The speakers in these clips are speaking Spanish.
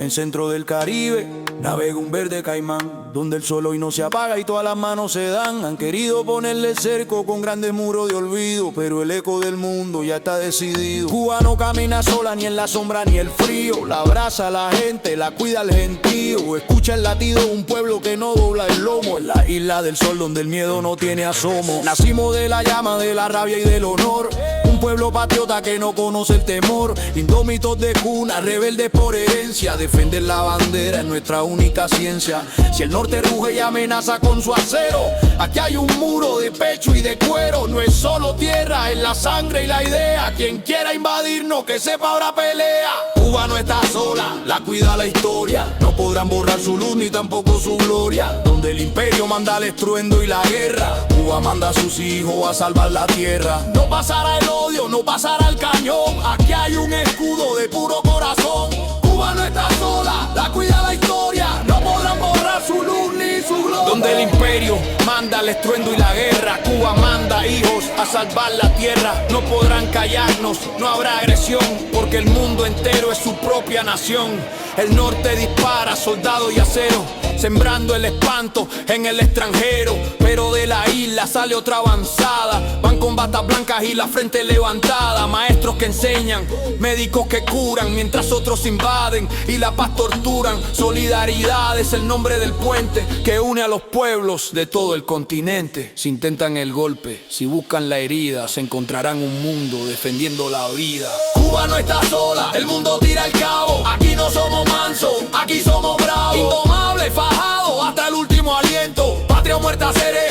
el centro del Caribe navega un verde caimán, donde el sol hoy no se apaga y todas las manos se dan. Han querido ponerle cerco con grandes muros de olvido, pero el eco del mundo ya está decidido. Cuba no camina sola ni en la sombra ni el frío, la abraza a la gente, la cuida el gentío. Escucha el latido de un pueblo que no dobla el lomo, en la isla del sol donde el miedo no tiene asomo. Nacimos de la llama, de la rabia y del honor, un pueblo patriota que no conoce el temor. Indómitos de cuna, rebeldes por herencia, defender la bandera es nuestra única ciencia. Si el norte ruge y amenaza con su acero, aquí hay un muro de pecho y de cuero. No es solo tierra, es la sangre y la idea. Quien quiera invadirnos, que sepa ahora pelea. Cuba no está sola, la cuida la historia. No podrán borrar su luz ni tampoco su gloria. Donde el imperio manda el estruendo y la guerra, Cuba manda a sus hijos a salvar la tierra. No pasará el odio, no pasará el cañón. Aquí hay un escudo de puro corazón. Cuba no está sola, la cuida la historia. No podrán borrar su luz ni su gloria. Donde el imperio manda el estruendo y la guerra, Cuba manda hijos a salvar la tierra. No podrán callarnos, no habrá agresión, porque el mundo entero es su propia nación. El norte dispara, soldado y acero, sembrando el espanto en el extranjero. Pero de la isla sale otra avanzada, van con batas blancas y la frente levantada. Maestros que enseñan, médicos que curan, mientras otros invaden y la paz torturan. Solidaridad es el nombre del puente que une a los pueblos de todo el continente. Si intentan el golpe, si buscan la herida, se encontrarán un mundo defendiendo la vida. Cuba no está sola, el mundo tira el cabo. Aquí no somos mansos, aquí somos bravos, indomables, fajados hasta el último aliento. Patria o muerte,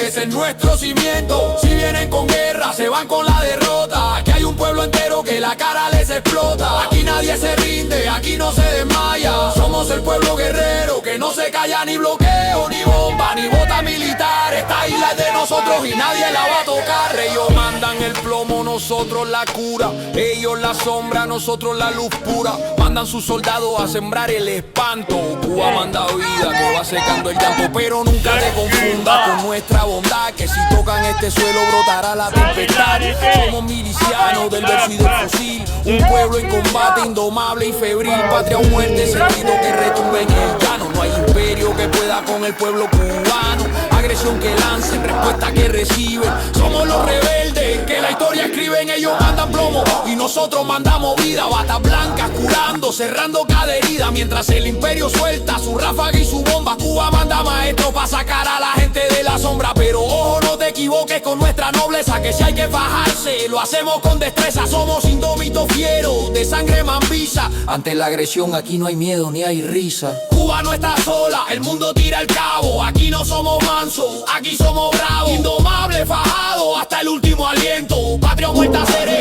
ese es nuestro cimiento. Si vienen con guerra, se van con la derrota. Aquí hay un pueblo entero que la cara les explota. Aquí nadie se rinde, aquí no se desmaya. Somos el pueblo guerrero que no se calla, ni bloqueo, ni bomba, ni bota militar. Esta isla es de nosotros y nadie la va a tocar. Ellos mandan el plomo, nosotros la cura. Ellos la sombra, nosotros la luz pura. Mandan sus soldados a sembrar el espanto. Cuba manda vida que va secando el llanto. Pero nunca te confunda con nuestra bondad, que si tocan este suelo brotará la tempestad. Somos milicianos del verso y del fusil, un pueblo en combate indomable y febril. Patria o muerte, sentido que retumbe en el llano. No hay imperio que pueda con el pueblo cubano. Agresión que lancen, respuesta que reciben. Somos los rebeldes que la historia escriben. Ellos mandan plomo y nosotros mandamos vida. Batas blancas curando, cerrando cada herida. Mientras el imperio suelta su ráfaga y su bomba, Cuba manda maestros para sacar a la gente de la sombra. Pero ojo, no te equivoques con nuestra nobleza, que si hay que fajarse, lo hacemos con destreza. Somos indómitos fieros, de sangre mambiza. Ante la agresión aquí no hay miedo ni hay risa. Cuba no está sola, el mundo tira el cabo. Aquí no somos mansos, aquí somos bravos, indomables, fajados hasta el último aliento. Patria o muerte,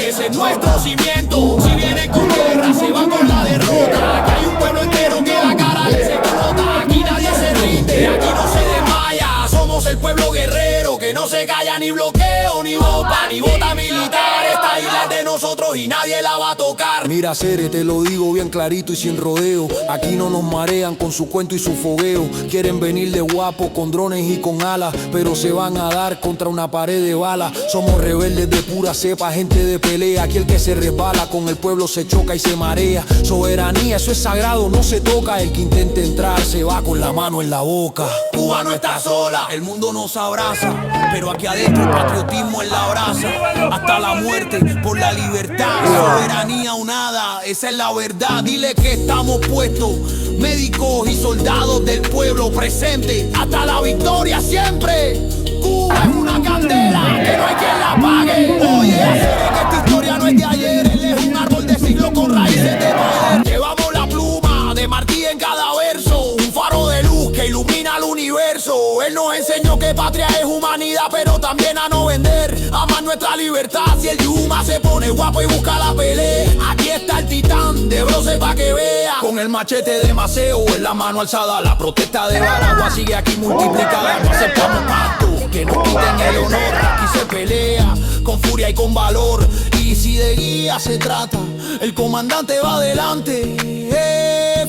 ese es nuestro cimiento. Si vienen con guerra, se van con la derrota. Aquí hay un pueblo entero que la cara les explota. Aquí nadie se rinde, aquí no se desmaya. Somos el pueblo guerrero que no se calla, ni bloqueo, ni bomba, ni bota militar. Esta isla es de nosotros y nadie la va a tocar. Mira, Cere, te lo digo bien clarito y sin rodeo. Aquí no nos marean con su cuento y su fogueo. Quieren venir de guapo con drones y con alas, pero se van a dar contra una pared de balas. Somos rebeldes de pura cepa, gente de pelea. Aquí el que se resbala con el pueblo se choca y se marea. Soberanía, eso es sagrado, no se toca. El que intente entrar se va con la mano en la boca. Cuba no está sola, el mundo nos abraza, pero aquí adentro el patriotismo es la brasa. Hasta la muerte por la libertad. Soberanía o nada, esa es la verdad. Dile que estamos puestos, médicos y soldados del pueblo presente hasta la victoria siempre. Cuba es una candela que no hay quien la apague. Oye, que esta historia no es de ayer, él es un árbol de siglo con raíces de poder. Llevamos la pluma de Martí en cada verso, un faro de luz que ilumina el universo. Él nos enseñó que patria es humanidad, pero también a no vender. Amar nuestra libertad. Si el Yuma se pone guapo y busca la pelea, aquí está el titán de bronce pa' que vea. Con el machete de Maceo en la mano alzada, la protesta de Baragua sigue aquí multiplicada. No aceptamos pacto que nos quiten el honor. Aquí se pelea con furia y con valor. Y si de guía se trata, el comandante va adelante.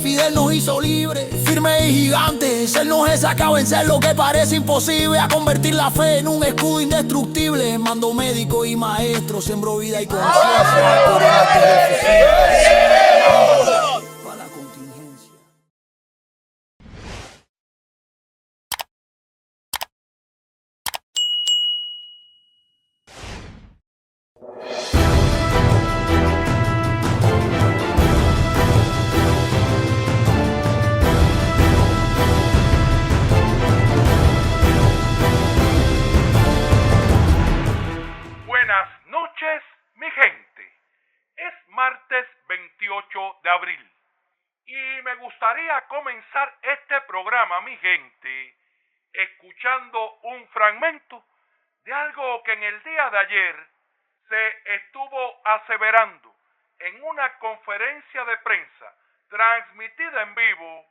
Fidel nos hizo libres, firmes y gigantes. Él nos es acá a vencer lo que parece imposible, a convertir la fe en un escudo indestructible. Mando médico y maestro, sembró vida y conciencia. gustaría comenzar este programa, mi gente, escuchando un fragmento de algo que en el día de ayer se estuvo aseverando en una conferencia de prensa transmitida en vivo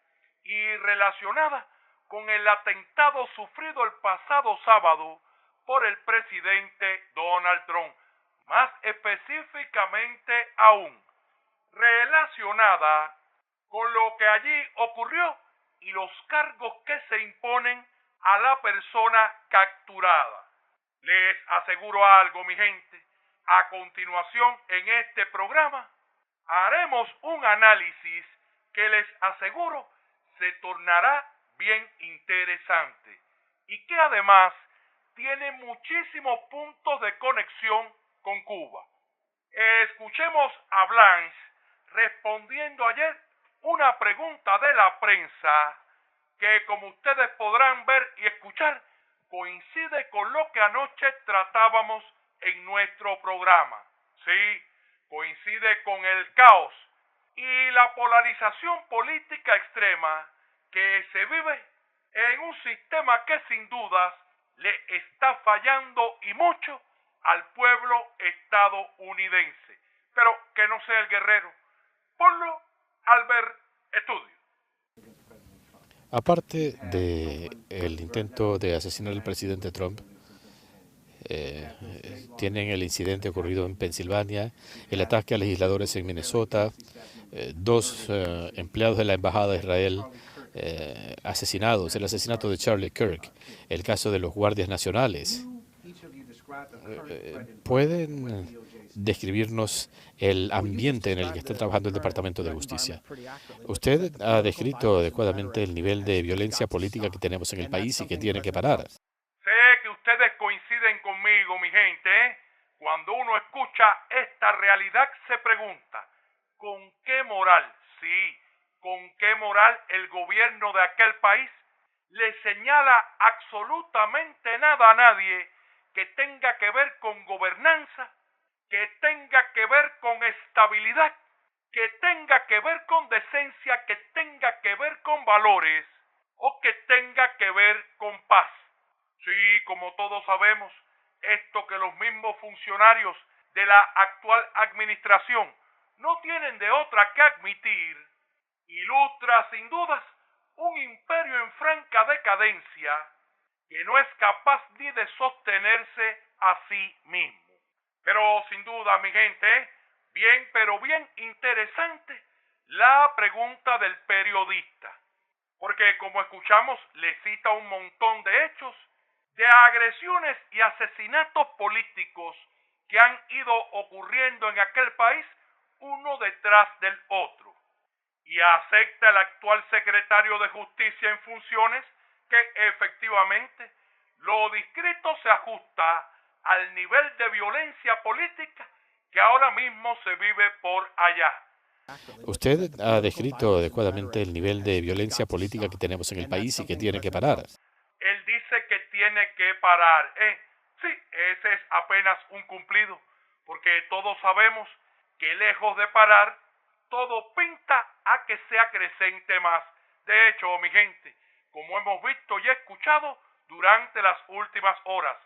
y relacionada con el atentado sufrido el pasado sábado por el presidente Donald Trump, más específicamente aún relacionada con lo que allí ocurrió y los cargos que se imponen a la persona capturada. Les aseguro algo, mi gente, a continuación en este programa haremos un análisis que les aseguro se tornará bien interesante y que además tiene muchísimos puntos de conexión con Cuba. Escuchemos a Blanche respondiendo ayer una pregunta de la prensa que, como ustedes podrán ver y escuchar, coincide con lo que anoche tratábamos en nuestro programa. Sí, coincide con el caos y la polarización política extrema que se vive en un sistema que sin dudas le está fallando y mucho al pueblo estadounidense. Pero que no sea el guerrero. Ponlo Albert Estudio. Aparte del intento de asesinar al presidente Trump, tienen el incidente ocurrido en Pensilvania, el ataque a legisladores en Minnesota, dos empleados de la Embajada de Israel asesinados, el asesinato de Charlie Kirk, el caso de los guardias nacionales. ¿Pueden describirnos el ambiente en el que está trabajando el Departamento de Justicia? Usted ha descrito adecuadamente el nivel de violencia política que tenemos en el país y que tiene que parar. Sé que ustedes coinciden conmigo, mi gente, ¿eh? Cuando uno escucha esta realidad se pregunta, ¿con qué moral? Sí, ¿con qué moral el gobierno de aquel país le señala absolutamente nada a nadie que tenga que ver con gobernanza, que tenga que ver con estabilidad, que tenga que ver con decencia, que tenga que ver con valores o que tenga que ver con paz? Sí, como todos sabemos, esto que los mismos funcionarios de la actual administración no tienen de otra que admitir, ilustra sin dudas un imperio en franca decadencia que no es capaz ni de sostenerse a sí mismo. Pero sin duda, mi gente, bien pero bien interesante la pregunta del periodista, porque como escuchamos le cita un montón de hechos de agresiones y asesinatos políticos que han ido ocurriendo en aquel país uno detrás del otro. Y acepta el actual secretario de Justicia en funciones que efectivamente lo descrito se ajusta al nivel de violencia política que ahora mismo se vive por allá. Usted ha descrito adecuadamente el nivel de violencia política que tenemos en el país y que tiene que parar. Él dice que tiene que parar. Sí, ese es apenas un cumplido, porque todos sabemos que lejos de parar, todo pinta a que sea creciente más. De hecho, mi gente, como hemos visto y escuchado durante las últimas horas,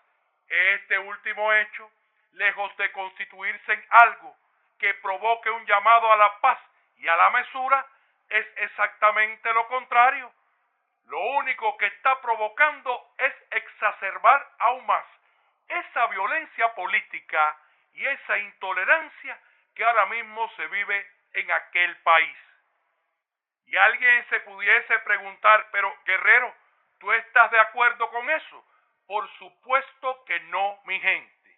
este último hecho, lejos de constituirse en algo que provoque un llamado a la paz y a la mesura, es exactamente lo contrario. Lo único que está provocando es exacerbar aún más esa violencia política y esa intolerancia que ahora mismo se vive en aquel país. Y alguien se pudiese preguntar, pero Guerrero, ¿tú estás de acuerdo con eso? Por supuesto que no, mi gente.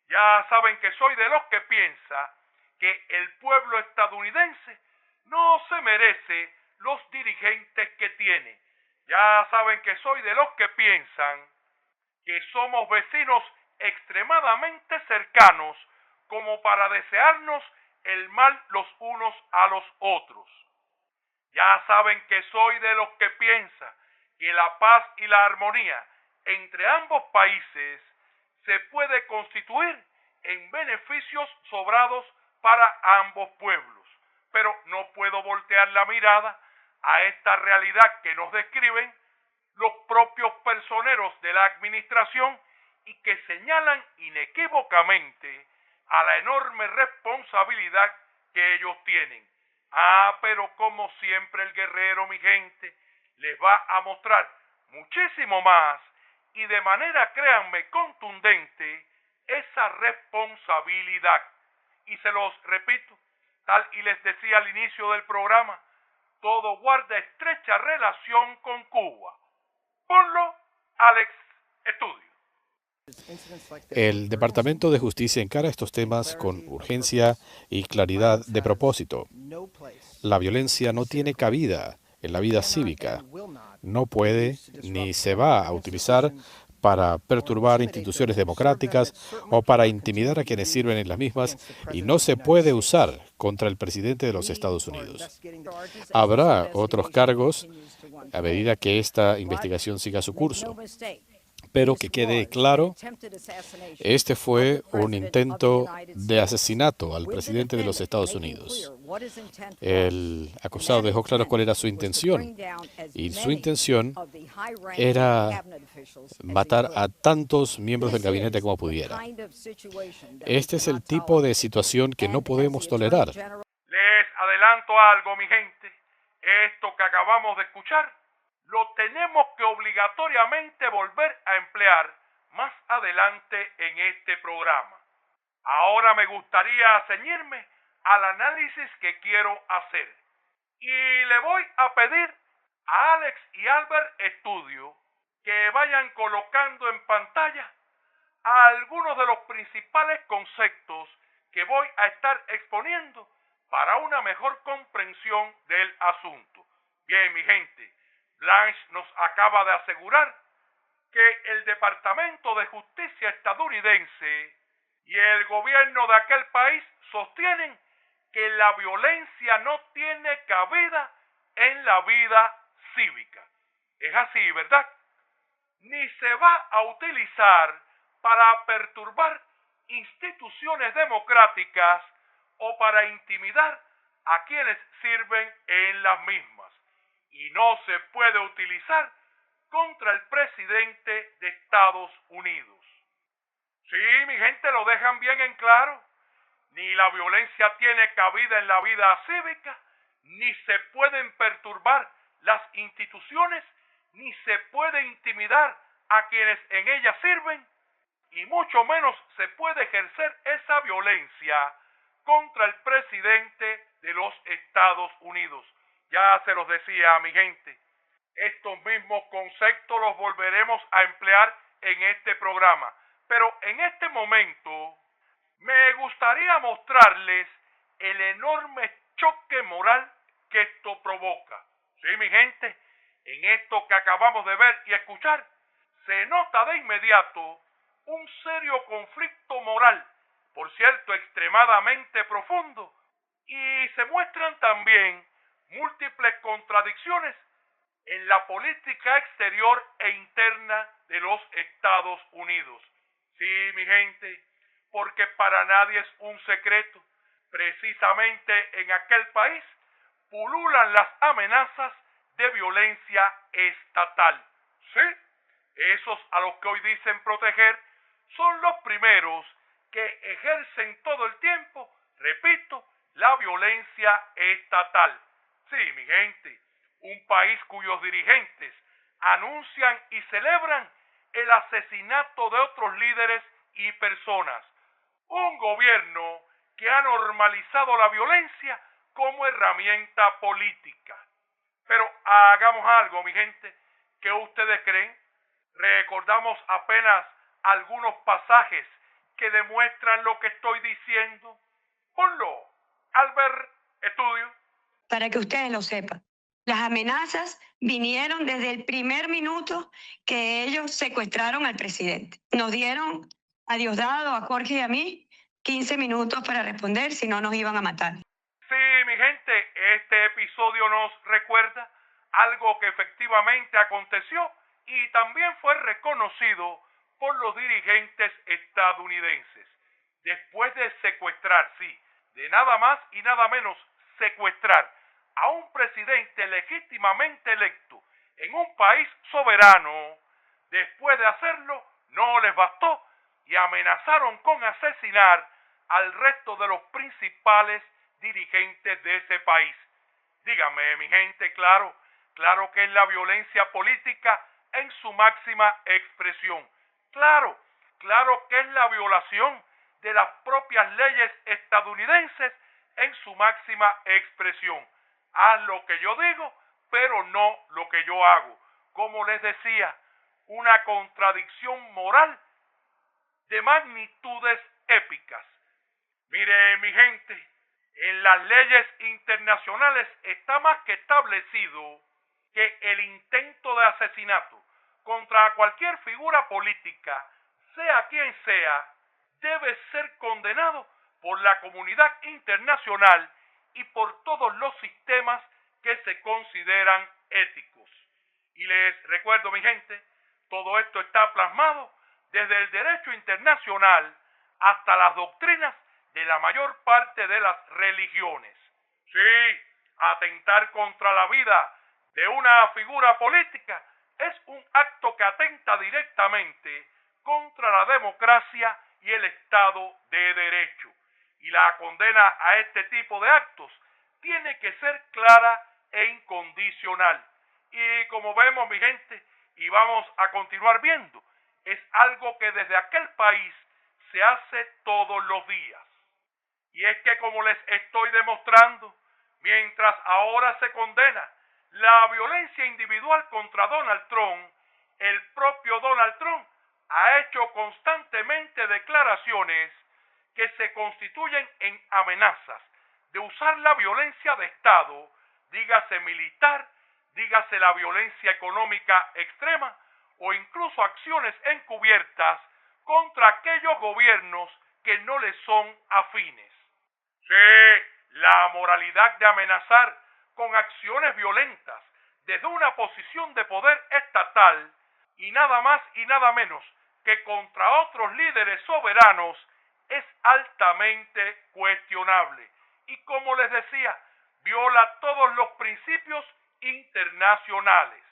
Ya saben que soy de los que piensa que el pueblo estadounidense no se merece los dirigentes que tiene. Ya saben que soy de los que piensan que somos vecinos extremadamente cercanos como para desearnos el mal los unos a los otros. Ya saben que soy de los que piensa que la paz y la armonía entre ambos países se puede constituir en beneficios sobrados para ambos pueblos. Pero no puedo voltear la mirada a esta realidad que nos describen los propios personeros de la administración y que señalan inequívocamente a la enorme responsabilidad que ellos tienen. Pero como siempre el guerrero, mi gente, les va a mostrar muchísimo más y de manera, créanme, contundente esa responsabilidad. Y se los repito, tal y les decía al inicio del programa, todo guarda estrecha relación con Cuba. Ponlo, Alex, estudio. El Departamento de Justicia encara estos temas con urgencia y claridad de propósito. La violencia no tiene cabida en la vida cívica. No puede ni se va a utilizar para perturbar instituciones democráticas o para intimidar a quienes sirven en las mismas, y no se puede usar contra el presidente de los Estados Unidos. Habrá otros cargos a medida que esta investigación siga su curso. Pero que quede claro, este fue un intento de asesinato al presidente de los Estados Unidos. El acusado dejó claro cuál era su intención, y su intención era matar a tantos miembros del gabinete como pudiera. Este es el tipo de situación que no podemos tolerar. Les adelanto algo, mi gente. Esto que acabamos de escuchar lo tenemos que obligatoriamente volver a emplear más adelante en este programa. Ahora me gustaría ceñirme al análisis que quiero hacer. Y le voy a pedir a Alex y Albert Estudio que vayan colocando en pantalla algunos de los principales conceptos que voy a estar exponiendo para una mejor comprensión del asunto. Bien, mi gente, Blanche nos acaba de asegurar que el Departamento de Justicia estadounidense y el gobierno de aquel país sostienen que la violencia no tiene cabida en la vida cívica. Es así, ¿verdad? Ni se va a utilizar para perturbar instituciones democráticas o para intimidar a quienes sirven en las mismas. Y no se puede utilizar contra el presidente de Estados Unidos. Sí, mi gente, lo dejan bien en claro. Ni la violencia tiene cabida en la vida cívica, ni se pueden perturbar las instituciones, ni se puede intimidar a quienes en ellas sirven, y mucho menos se puede ejercer esa violencia contra el presidente de los Estados Unidos. Ya se los decía a mi gente, estos mismos conceptos los volveremos a emplear en este programa. Pero en este momento me gustaría mostrarles el enorme choque moral que esto provoca. Sí, mi gente, en esto que acabamos de ver y escuchar, se nota de inmediato un serio conflicto moral, por cierto, extremadamente profundo, y se muestran también múltiples contradicciones en la política exterior e interna de los Estados Unidos. Sí, mi gente, porque para nadie es un secreto, precisamente en aquel país pululan las amenazas de violencia estatal. Sí, esos a los que hoy dicen proteger son los primeros que ejercen todo el tiempo, repito, la violencia estatal. Sí, mi gente, un país cuyos dirigentes anuncian y celebran el asesinato de otros líderes y personas. Un gobierno que ha normalizado la violencia como herramienta política. Pero hagamos algo, mi gente. ¿Qué ustedes creen? Recordamos apenas algunos pasajes que demuestran lo que estoy diciendo. Ponlo, Albert Estudio. Para que ustedes lo sepan. Las amenazas vinieron desde el primer minuto que ellos secuestraron al presidente. Nos dieron a Diosdado, a Jorge y a mí 15 minutos para responder, si no nos iban a matar. Sí, mi gente, este episodio nos recuerda algo que efectivamente aconteció y también fue reconocido por los dirigentes estadounidenses. Después de secuestrar, sí, de nada más y nada menos secuestrar a un presidente legítimamente electo en un país soberano, después de hacerlo no les bastó y amenazaron con asesinar al resto de los principales dirigentes de ese país. Dígame, mi gente, claro que es la violencia política en su máxima expresión. Claro que es la violación de las propias leyes estadounidenses en su máxima expresión. Haz lo que yo digo, pero no lo que yo hago. Como les decía, una contradicción moral de magnitudes épicas. Mire, mi gente, en las leyes internacionales está más que establecido que el intento de asesinato contra cualquier figura política, sea quien sea, debe ser condenado por la comunidad internacional y por todos los sistemas que se consideran éticos. Y les recuerdo, mi gente, todo esto está plasmado desde el derecho internacional hasta las doctrinas de la mayor parte de las religiones. Sí, atentar contra la vida de una figura política es un acto que atenta directamente contra la democracia y el Estado de Derecho. Y la condena a este tipo de actos tiene que ser clara e incondicional. Y como vemos, mi gente, y vamos a continuar viendo, es algo que desde aquel país se hace todos los días. Y es que, como les estoy demostrando, mientras ahora se condena la violencia individual contra Donald Trump, el propio Donald Trump ha hecho constantemente declaraciones que se constituyen en amenazas de usar la violencia de Estado, dígase militar, dígase la violencia económica extrema o incluso acciones encubiertas contra aquellos gobiernos que no les son afines. Sí, la moralidad de amenazar con acciones violentas desde una posición de poder estatal y nada más y nada menos que contra otros líderes soberanos es altamente cuestionable y, como les decía, viola todos los principios internacionales.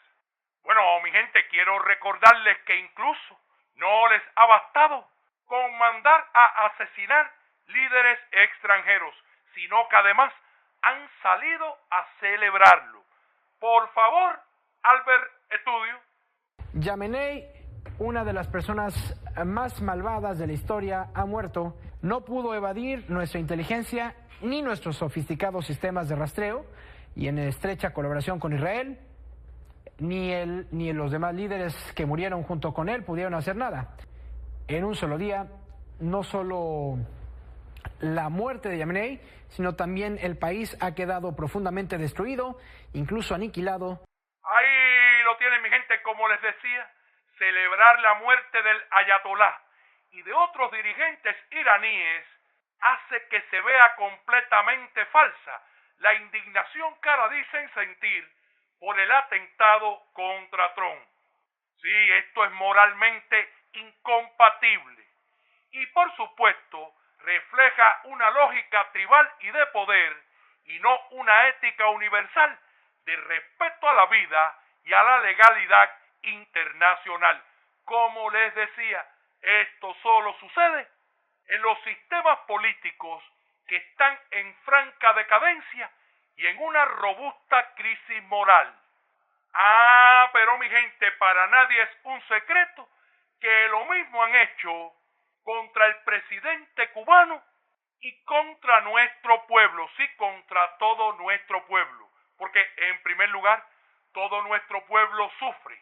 Bueno, mi gente, quiero recordarles que incluso no les ha bastado con mandar a asesinar líderes extranjeros, sino que además han salido a celebrarlo. Por favor, Albert Estudio. Yamenei, una de las personas más malvadas de la historia, ha muerto. No pudo evadir nuestra inteligencia ni nuestros sofisticados sistemas de rastreo, y en estrecha colaboración con Israel, ni él ni los demás líderes que murieron junto con él pudieron hacer nada. En un solo día, no solo la muerte de Yamenei, sino también el país ha quedado profundamente destruido, incluso aniquilado. Ahí lo tienen, mi gente, como les decía, celebrar la muerte del ayatolá y de otros dirigentes iraníes hace que se vea completamente falsa la indignación que ahora dicen sentir por el atentado contra Trump. Sí, esto es moralmente incompatible y, por supuesto, refleja una lógica tribal y de poder y no una ética universal de respeto a la vida y a la legalidad internacional. Como les decía, esto solo sucede en los sistemas políticos que están en franca decadencia y en una robusta crisis moral. Pero mi gente, para nadie es un secreto que lo mismo han hecho contra el presidente cubano y contra nuestro pueblo, sí, contra todo nuestro pueblo, porque en primer lugar, todo nuestro pueblo sufre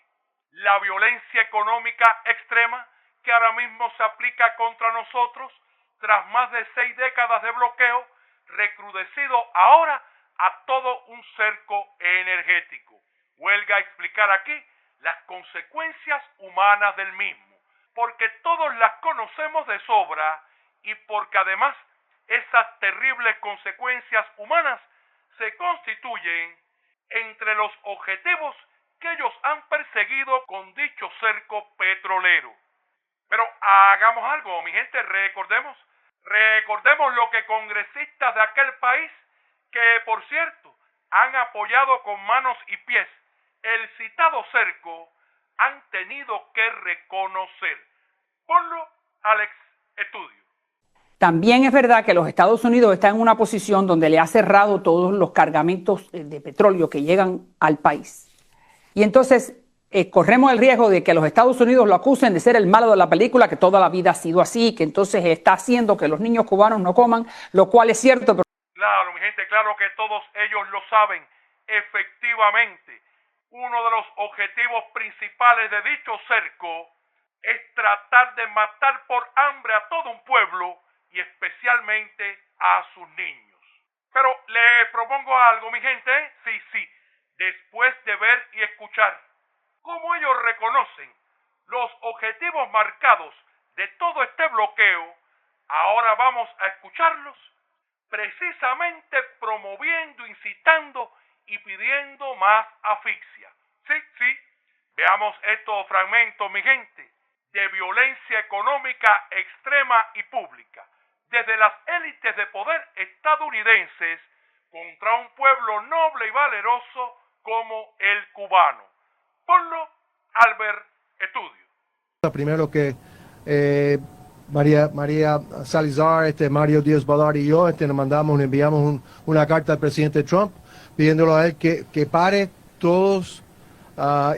la violencia económica extrema que ahora mismo se aplica contra nosotros tras más de 6 décadas de bloqueo, recrudecido ahora a todo un cerco energético. Huelga explicar aquí las consecuencias humanas del mismo, porque todos las conocemos de sobra y porque además esas terribles consecuencias humanas se constituyen entre los objetivos que ellos han perseguido con dicho cerco petrolero. Pero hagamos algo, mi gente, recordemos lo que congresistas de aquel país, que por cierto, han apoyado con manos y pies el citado cerco han tenido que reconocer. Ponlo, Alex, estudio. También es verdad que los Estados Unidos están en una posición donde le ha cerrado todos los cargamentos de petróleo que llegan al país. Y entonces corremos el riesgo de que los Estados Unidos lo acusen de ser el malo de la película, que toda la vida ha sido así, que entonces está haciendo que los niños cubanos no coman, lo cual es cierto. Pero... Claro, mi gente, claro que todos ellos lo saben. Efectivamente, uno de los objetivos principales de dicho cerco es tratar de matar por hambre a todo un pueblo y especialmente a sus niños. Pero les propongo algo, mi gente, sí, después de ver y escuchar cómo ellos reconocen los objetivos marcados de todo este bloqueo, ahora vamos a escucharlos precisamente promoviendo, incitando y pidiendo más asfixia. Sí, veamos estos fragmentos, mi gente, de violencia económica extrema y pública, desde las élites de poder estadounidenses contra un pueblo noble y valeroso como el cubano. Ponlo, Albert, estudio. Primero que María Salazar, Mario Díaz Balart y yo nos enviamos una carta al presidente Trump pidiéndole a él que pare todos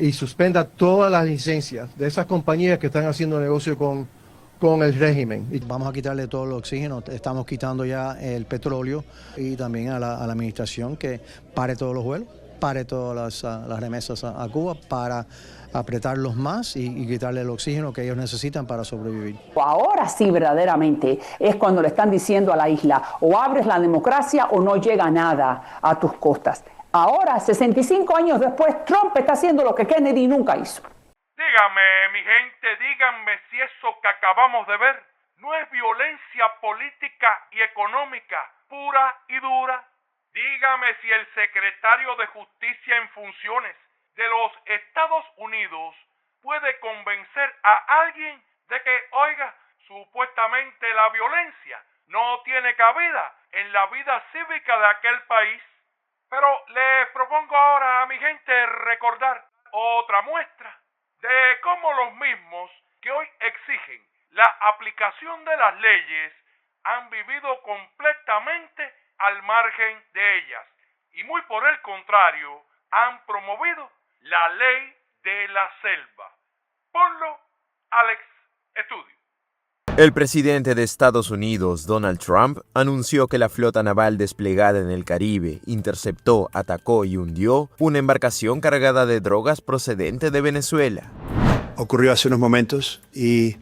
y suspenda todas las licencias de esas compañías que están haciendo negocio con el régimen. Vamos a quitarle todo el oxígeno, estamos quitando ya el petróleo y también a la administración que pare todos los vuelos, pare todas las remesas a Cuba para apretarlos más y quitarle el oxígeno que ellos necesitan para sobrevivir. Ahora sí verdaderamente es cuando le están diciendo a la isla, o abres la democracia o no llega nada a tus costas. Ahora, 65 años después, Trump está haciendo lo que Kennedy nunca hizo. Dígame, mi gente, díganme si eso que acabamos de ver no es violencia política y económica pura y dura. Dígame si el secretario de Justicia en funciones de los Estados Unidos puede convencer a alguien de que, oiga, supuestamente la violencia no tiene cabida en la vida cívica de aquel país. Pero les propongo ahora a mi gente recordar otra muestra de cómo los mismos que hoy exigen la aplicación de las leyes han vivido completamente al margen de ellas y muy por el contrario han promovido la ley de la selva. Ponlo, Alex, estudio. El presidente de Estados Unidos, Donald Trump, anunció que la flota naval desplegada en el Caribe interceptó, atacó y hundió una embarcación cargada de drogas procedente de Venezuela. Ocurrió hace unos momentos y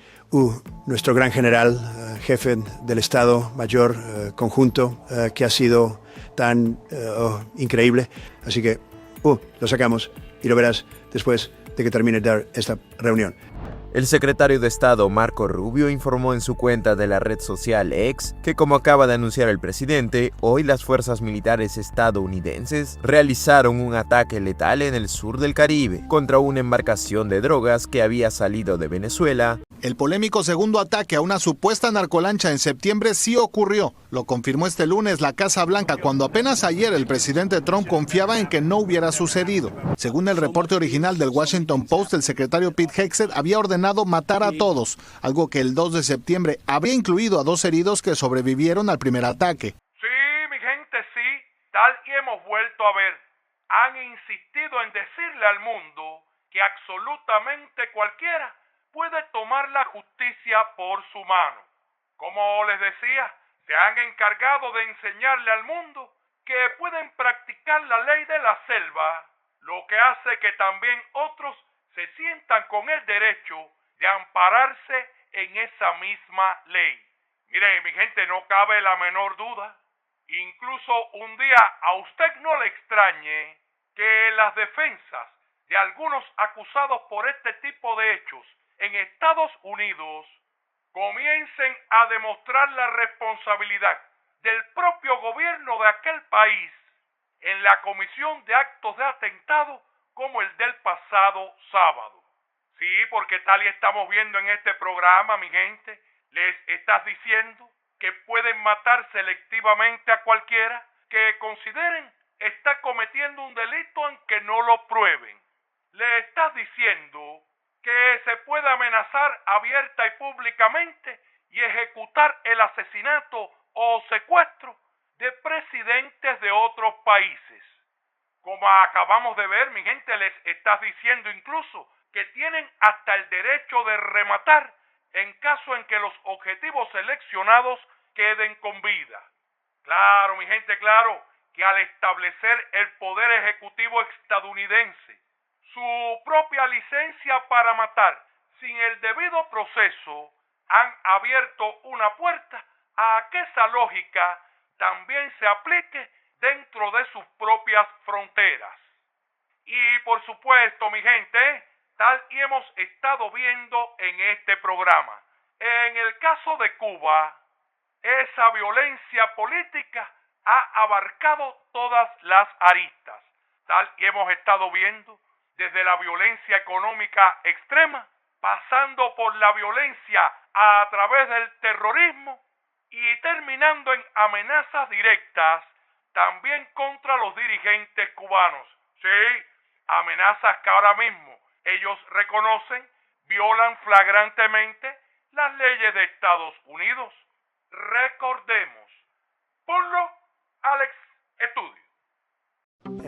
nuestro gran general, jefe del Estado Mayor Conjunto, que ha sido tan increíble, así que lo sacamos y lo verás después de que termine esta reunión. El secretario de Estado Marco Rubio informó en su cuenta de la red social X que, como acaba de anunciar el presidente, hoy las fuerzas militares estadounidenses realizaron un ataque letal en el sur del Caribe contra una embarcación de drogas que había salido de Venezuela. El polémico segundo ataque a una supuesta narcolancha en septiembre sí ocurrió. Lo confirmó este lunes la Casa Blanca cuando apenas ayer el presidente Trump confiaba en que no hubiera sucedido. Según el reporte original del Washington Post, el secretario Pete Hegseth había ordenado matar a todos, algo que el 2 de septiembre había incluido a 2 heridos que sobrevivieron al primer ataque. Sí, mi gente, sí, tal y hemos vuelto a ver. Han insistido en decirle al mundo que absolutamente cualquiera puede tomar la justicia por su mano. Como les decía, se han encargado de enseñarle al mundo que pueden practicar la ley de la selva, lo que hace que también otros se sientan con el derecho de ampararse en esa misma ley. Mire, mi gente, no cabe la menor duda, incluso un día a usted no le extrañe que las defensas de algunos acusados por este tipo de hechos en Estados Unidos comiencen a demostrar la responsabilidad del propio gobierno de aquel país en la comisión de actos de atentado como el del pasado sábado. Sí, porque tal y estamos viendo en este programa, mi gente, les estás diciendo que pueden matar selectivamente a cualquiera que consideren está cometiendo un delito aunque no lo prueben. Le estás diciendo que se puede amenazar abierta y públicamente y ejecutar el asesinato o secuestro de presidentes de otros países. Como acabamos de ver, mi gente, les estás diciendo incluso que tienen hasta el derecho de rematar en caso en que los objetivos seleccionados queden con vida. Claro, mi gente, claro, que al establecer el poder ejecutivo estadounidense su propia licencia para matar sin el debido proceso, han abierto una puerta a que esa lógica también se aplique dentro de sus propias fronteras. Y por supuesto, mi gente, tal y hemos estado viendo en este programa, en el caso de Cuba, esa violencia política ha abarcado todas las aristas, tal y hemos estado viendo desde la violencia económica extrema, pasando por la violencia a través del terrorismo y terminando en amenazas directas también contra los dirigentes cubanos. Sí, amenazas que ahora mismo ellos reconocen violan flagrantemente las leyes de Estados Unidos. Recordemos. Ponlo, Alex, estudio.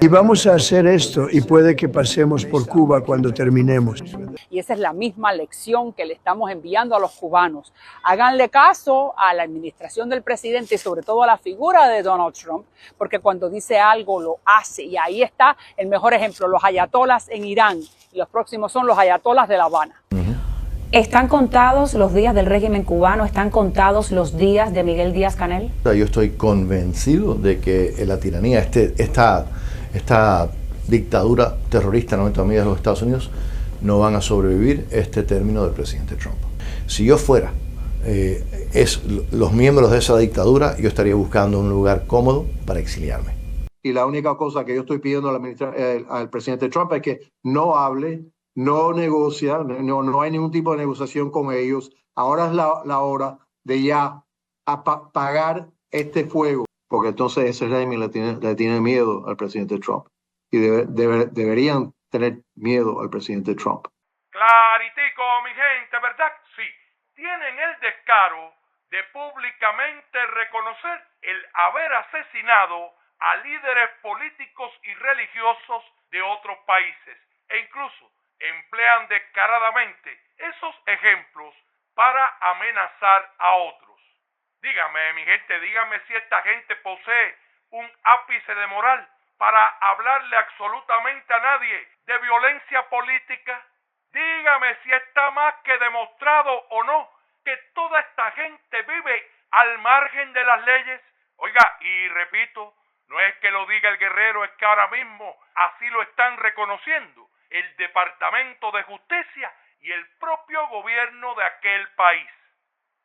Y vamos a hacer esto y puede que pasemos por Cuba cuando terminemos. Y esa es la misma lección que le estamos enviando a los cubanos. Háganle caso a la administración del presidente y sobre todo a la figura de Donald Trump, porque cuando dice algo lo hace. Y ahí está el mejor ejemplo, los ayatolas en Irán. Y los próximos son los ayatolas de La Habana. ¿Están contados los días del régimen cubano? ¿Están contados los días de Miguel Díaz-Canel? Yo estoy convencido de que la tiranía, esta dictadura terrorista en 90 millas de los Estados Unidos, no van a sobrevivir este término del presidente Trump. Si yo fuera los miembros de esa dictadura, yo estaría buscando un lugar cómodo para exiliarme. Y la única cosa que yo estoy pidiendo al presidente Trump es que no hable, no negocia, no hay ningún tipo de negociación con ellos. Ahora es la hora de ya apagar este fuego, porque entonces ese régimen le tiene miedo al presidente Trump y deberían tener miedo al presidente Trump. Claritico, mi gente, ¿verdad? Sí, tienen el descaro de públicamente reconocer el haber asesinado a líderes políticos y religiosos de otros países e incluso emplean descaradamente esos ejemplos para amenazar a otros. Dígame, mi gente, dígame si esta gente posee un ápice de moral para hablarle absolutamente a nadie de violencia política. Dígame si está más que demostrado o no que toda esta gente vive al margen de las leyes. Oiga, y repito, no es que lo diga el guerrero, es que ahora mismo así lo están reconociendo el Departamento de Justicia y el propio gobierno de aquel país.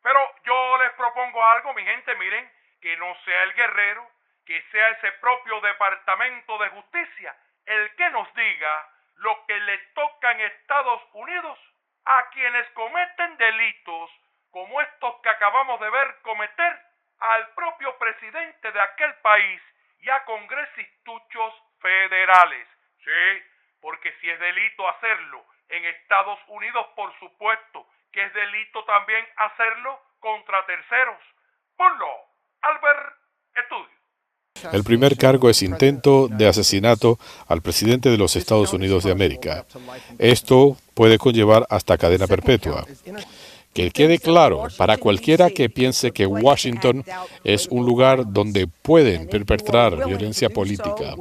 Pero yo les propongo algo, mi gente, miren, que no sea el guerrero, que sea ese propio Departamento de Justicia el que nos diga lo que le toca en Estados Unidos a quienes cometen delitos como estos que acabamos de ver cometer al propio presidente de aquel país y a congresituchos federales. Sí, porque si es delito hacerlo en Estados Unidos, por supuesto que es delito también hacerlo contra terceros. Ponlo, Albert, estudio. El primer cargo es intento de asesinato al presidente de los Estados Unidos de América. Esto puede conllevar hasta cadena perpetua. Que quede claro para cualquiera que piense que Washington es un lugar donde pueden perpetrar violencia política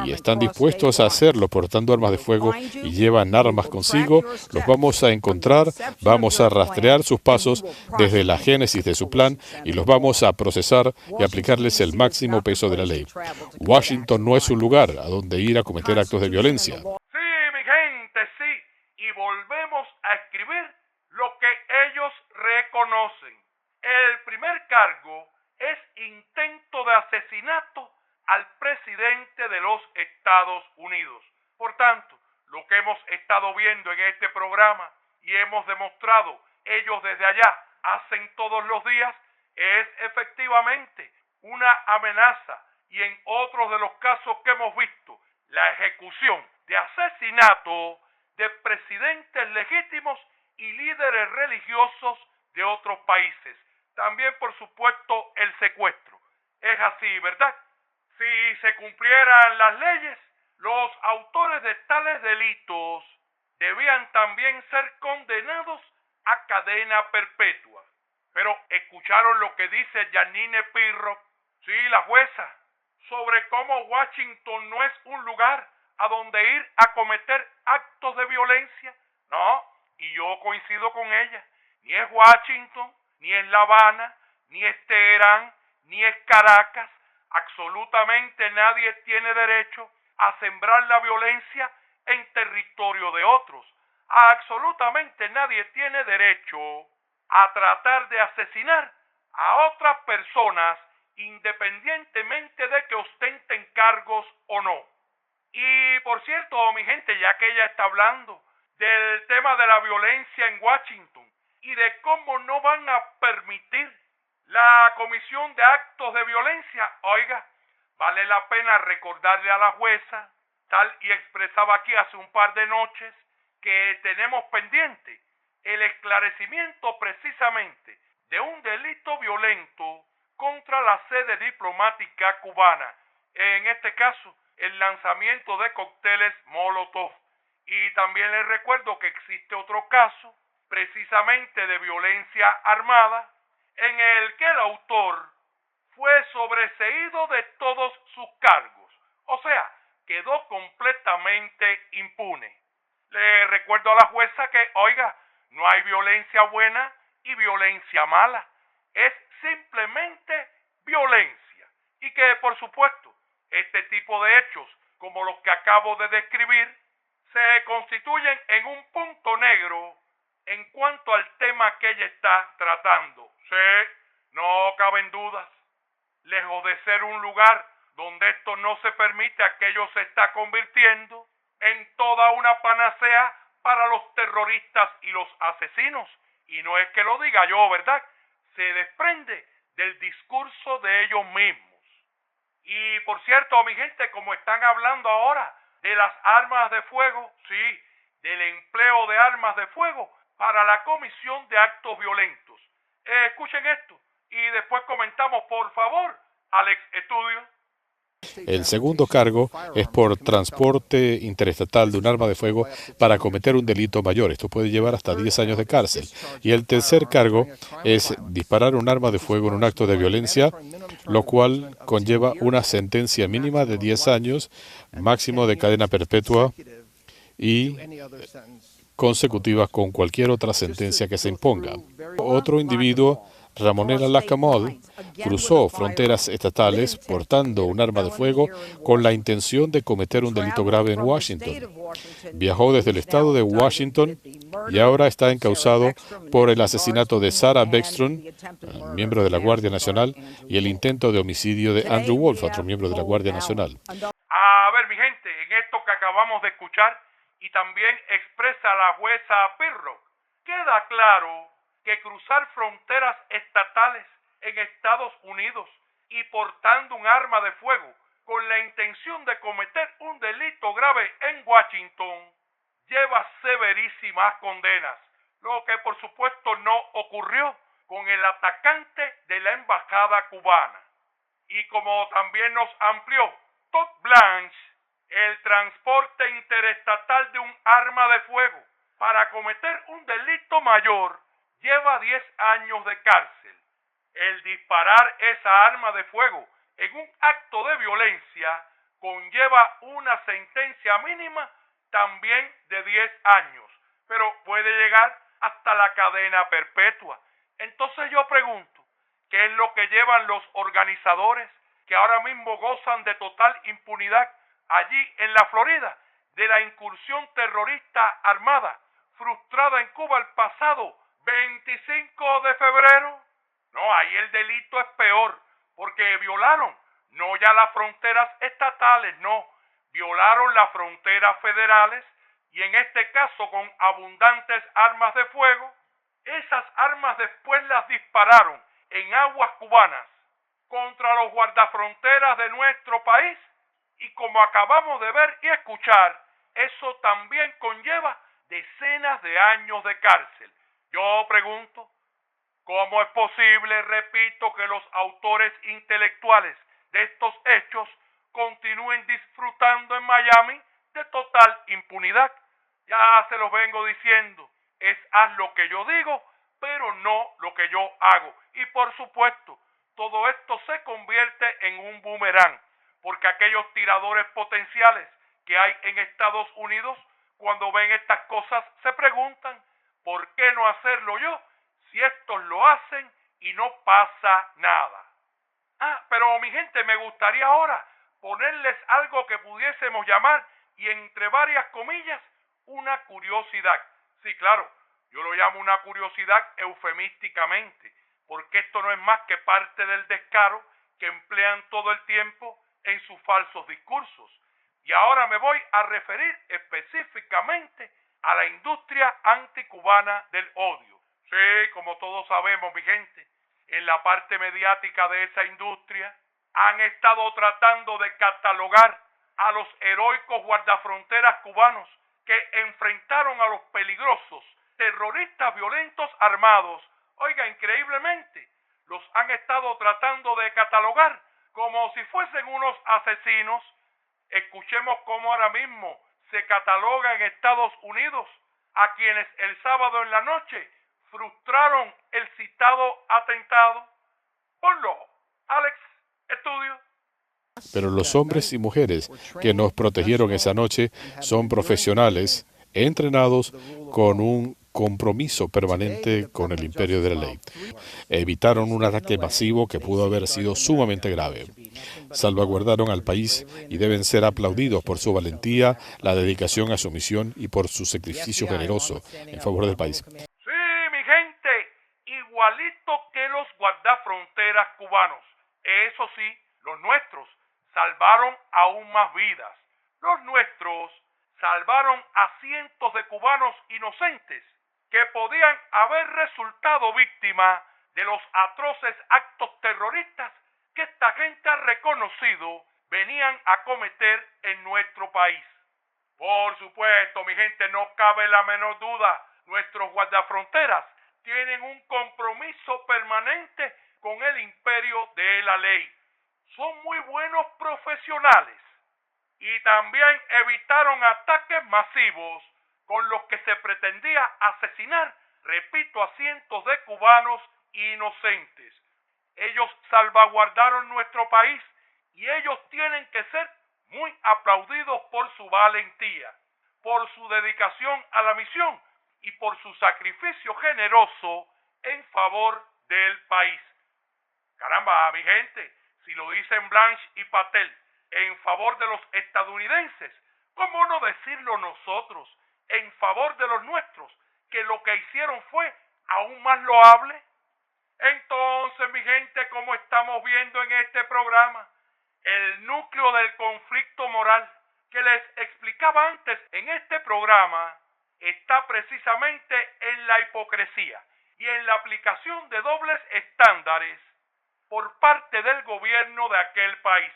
y están dispuestos a hacerlo portando armas de fuego y llevan armas consigo, los vamos a encontrar, vamos a rastrear sus pasos desde la génesis de su plan y los vamos a procesar y aplicarles el máximo peso de la ley. Washington no es un lugar a donde ir a cometer actos de violencia. Sí, mi gente, sí. Y volvemos a escribir lo que ellos reconocen. El primer cargo es intento de asesinato al presidente de los Estados Unidos. Por tanto, lo que hemos estado viendo en este programa y hemos demostrado ellos desde allá hacen todos los días es efectivamente una amenaza y en otros de los casos que hemos visto, la ejecución de asesinato de presidentes legítimos y líderes religiosos de otros países. También, por supuesto, el secuestro. Es así, ¿verdad? Si se cumplieran las leyes, los autores de tales delitos debían también ser condenados a cadena perpetua. Pero ¿escucharon lo que dice Jeanine Pirro? Sí, la jueza, sobre cómo Washington no es un lugar a donde ir a cometer actos de violencia. No, y yo coincido con ella. Ni es Washington, ni es La Habana, ni es Teherán, ni es Caracas. Absolutamente nadie tiene derecho a sembrar la violencia en territorio de otros. Absolutamente nadie tiene derecho a tratar de asesinar a otras personas independientemente de que ostenten cargos o no. Y por cierto, mi gente, ya que ella está hablando del tema de la violencia en Washington y de cómo no van a permitir la comisión de actos de violencia, oiga, vale la pena recordarle a la jueza, tal y expresaba aquí hace un par de noches, que tenemos pendiente el esclarecimiento precisamente de un delito violento contra la sede diplomática cubana, en este caso el lanzamiento de cócteles Molotov. Y también les recuerdo que existe otro caso precisamente de violencia armada en el que el autor fue sobreseído de todos sus cargos, o sea, quedó completamente impune. Le recuerdo a la jueza que, oiga, no hay violencia buena y violencia mala, es simplemente violencia. Y que, por supuesto, este tipo de hechos, como los que acabo de describir, se constituyen en un punto negro en cuanto al tema que ella está tratando. Sí, no caben dudas. Lejos de ser un lugar donde esto no se permite, aquello se está convirtiendo en toda una panacea para los terroristas y los asesinos. Y no es que lo diga yo, ¿verdad? Se desprende del discurso de ellos mismos. Y por cierto, mi gente, como están hablando ahora de las armas de fuego, sí, del empleo de armas de fuego para la comisión de actos violentos. Escuchen esto y después comentamos, por favor, Alex Estudio. El segundo cargo es por transporte interestatal de un arma de fuego para cometer un delito mayor. Esto puede llevar hasta 10 años de cárcel. Y el tercer cargo es disparar un arma de fuego en un acto de violencia, lo cual conlleva una sentencia mínima de 10 años, máximo de cadena perpetua y consecutivas con cualquier otra sentencia que se imponga. Otro individuo, Ramonela Lacamol, cruzó fronteras estatales portando un arma de fuego con la intención de cometer un delito grave en Washington. Viajó desde el estado de Washington y ahora está encausado por el asesinato de Sarah Beckstrom, miembro de la Guardia Nacional, y el intento de homicidio de Andrew Wolf, otro miembro de la Guardia Nacional. A ver, mi gente, en esto que acabamos de escuchar, y también expresa la jueza Pirro, queda claro que cruzar fronteras estatales en Estados Unidos y portando un arma de fuego con la intención de cometer un delito grave en Washington lleva severísimas condenas, lo que por supuesto no ocurrió con el atacante de la embajada cubana. Y como también nos amplió Todd Blanche, el transporte interestatal de un arma de fuego para cometer un delito mayor lleva 10 años de cárcel. El disparar esa arma de fuego en un acto de violencia conlleva una sentencia mínima también de 10 años, pero puede llegar hasta la cadena perpetua. Entonces yo pregunto, ¿qué es lo que llevan los organizadores que ahora mismo gozan de total impunidad allí en la Florida de la incursión terrorista armada frustrada en Cuba el pasado 25 de febrero? No, ahí el delito es peor, porque violaron no ya las fronteras estatales, no, violaron las fronteras federales y en este caso con abundantes armas de fuego. Esas armas después las dispararon en aguas cubanas contra los guardafronteras de nuestro país, y como acabamos de ver y escuchar, eso también conlleva decenas de años de cárcel. Yo pregunto, ¿cómo es posible, repito, que los autores intelectuales de estos hechos continúen disfrutando en Miami de total impunidad? Ya se los vengo diciendo, es haz lo que yo digo, pero no lo que yo hago. Y por supuesto, todo esto se convierte en un boomerang, porque aquellos tiradores potenciales que hay en Estados Unidos, cuando ven estas cosas, se preguntan, ¿por qué no hacerlo yo si estos lo hacen y no pasa nada? Pero mi gente, me gustaría ahora ponerles algo que pudiésemos llamar, y entre varias comillas, una curiosidad. Sí, claro, yo lo llamo una curiosidad eufemísticamente, porque esto no es más que parte del descaro que emplean todo el tiempo en sus falsos discursos. Y ahora me voy a referir específicamente a la industria anticubana del odio. Sí, como todos sabemos, mi gente, en la parte mediática de esa industria han estado tratando de catalogar a los heroicos guardafronteras cubanos que enfrentaron a los peligrosos terroristas violentos armados. Oiga, increíblemente, los han estado tratando de catalogar como si fuesen unos asesinos. Escuchemos cómo ahora mismo se cataloga en Estados Unidos a quienes el sábado en la noche frustraron el citado atentado. Ponlo, Alex, estudio. Pero los hombres y mujeres que nos protegieron esa noche son profesionales, entrenados con un compromiso permanente con el imperio de la ley. Evitaron un ataque masivo que pudo haber sido sumamente grave. Salvaguardaron al país y deben ser aplaudidos por su valentía, la dedicación a su misión y por su sacrificio generoso en favor del país. Sí, mi gente, igualito que los guardafronteras cubanos. Eso sí, los nuestros salvaron aún más vidas. Los nuestros salvaron a cientos de cubanos inocentes que podían haber resultado víctimas de los atroces actos terroristas que esta gente ha reconocido venían a cometer en nuestro país. Por supuesto, mi gente, no cabe la menor duda, nuestros guardafronteras tienen un compromiso permanente con el imperio de la ley. Son muy buenos profesionales y también evitaron ataques masivos con los que se pretendía asesinar, repito, a cientos de cubanos inocentes. Ellos salvaguardaron nuestro país y ellos tienen que ser muy aplaudidos por su valentía, por su dedicación a la misión y por su sacrificio generoso en favor del país. Caramba, mi gente, si lo dicen Blanche y Patel en favor de los estadounidenses, ¿cómo no decirlo nosotros en favor de los nuestros, que lo que hicieron fue aún más loable? Entonces, mi gente, como estamos viendo en este programa, el núcleo del conflicto moral que les explicaba antes en este programa está precisamente en la hipocresía y en la aplicación de dobles estándares por parte del gobierno de aquel país.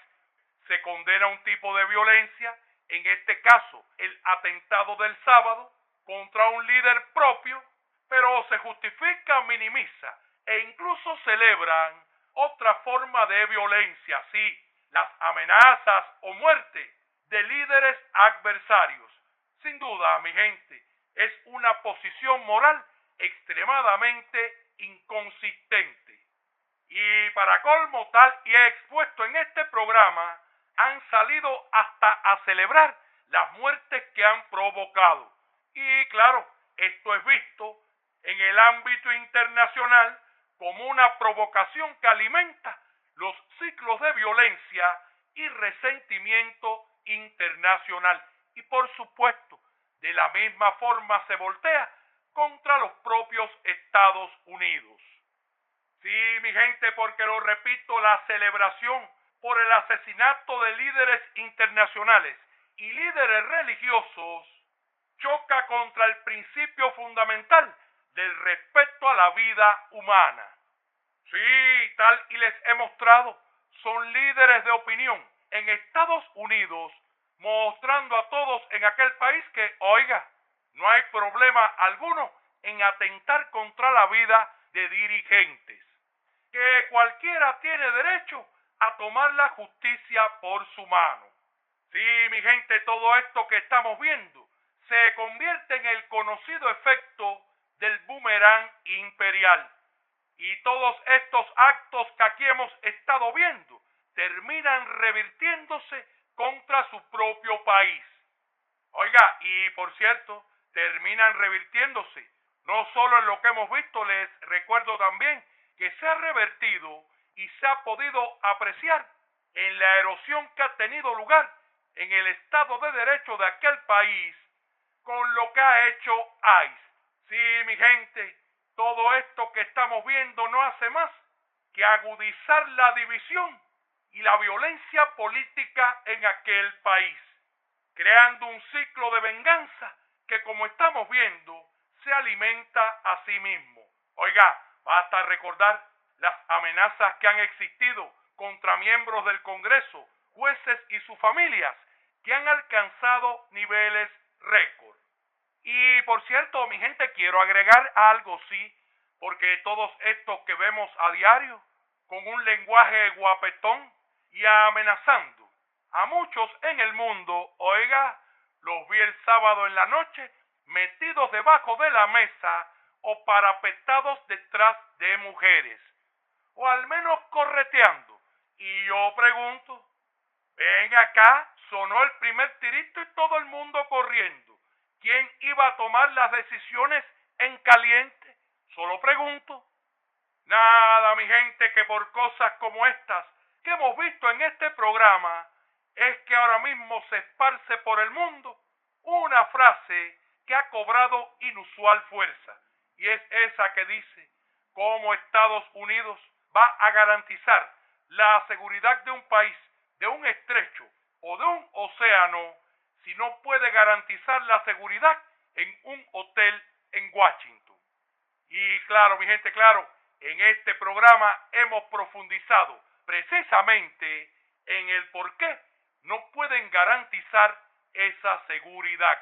Se condena un tipo de violencia, en este caso el atentado del sábado, contra un líder propio, pero se justifica, minimiza e incluso celebran otra forma de violencia, sí, las amenazas o muerte de líderes adversarios. Sin duda, mi gente, es una posición moral extremadamente inconsistente. Y para colmo, tal y he expuesto en este programa, han salido hasta a celebrar las muertes que han provocado. Y claro, esto es visto en el ámbito internacional como una provocación que alimenta los ciclos de violencia y resentimiento internacional. Y por supuesto, de la misma forma se voltea contra los propios Estados Unidos. Sí, mi gente, porque lo repito, la celebración por el asesinato de líderes internacionales y líderes religiosos choca contra el principio fundamental del respeto a la vida humana. Sí, tal y les he mostrado, son líderes de opinión en Estados Unidos, mostrando a todos en aquel país que, oiga, no hay problema alguno en atentar contra la vida de dirigentes, que cualquiera tiene derecho a tomar la justicia por su mano. Sí, mi gente, todo esto que estamos viendo se convierte en el conocido efecto del boomerang imperial. Y todos estos actos que aquí hemos estado viendo terminan revirtiéndose contra su propio país. Oiga, y por cierto, terminan revirtiéndose no solo en lo que hemos visto, les recuerdo también que se ha revertido y se ha podido apreciar en la erosión que ha tenido lugar en el Estado de Derecho de aquel país con lo que ha hecho ICE. Sí, mi gente, todo esto que estamos viendo no hace más que agudizar la división y la violencia política en aquel país, creando un ciclo de venganza que, como estamos viendo, se alimenta a sí mismo. Oiga, basta recordar las amenazas que han existido contra miembros del Congreso, jueces y sus familias, que han alcanzado niveles récord. Y por cierto, mi gente, quiero agregar algo, sí, porque todos estos que vemos a diario, con un lenguaje guapetón y amenazando a muchos en el mundo, oiga, los vi el sábado en la noche metidos debajo de la mesa o parapetados detrás de mujeres, o al menos correteando. Y yo pregunto, ven acá, sonó el primer tirito y todo el mundo corriendo. ¿Quién iba a tomar las decisiones en caliente? Solo pregunto. Nada, mi gente, que por cosas como estas que hemos visto en este programa, es que ahora mismo se esparce por el mundo una frase que ha cobrado inusual fuerza, y es esa que dice: ¿cómo Estados Unidos va a garantizar la seguridad de un país, de un estrecho o de un océano, si no puede garantizar la seguridad en un hotel en Washington? Y claro, mi gente, claro, en este programa hemos profundizado precisamente en el por qué no pueden garantizar esa seguridad,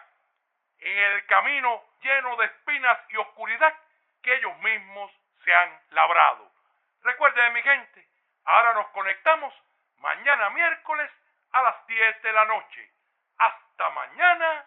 en el camino lleno de espinas y oscuridad que ellos mismos se han labrado. Recuerden, mi gente, ahora nos conectamos mañana miércoles a las 10 de la noche. Hasta mañana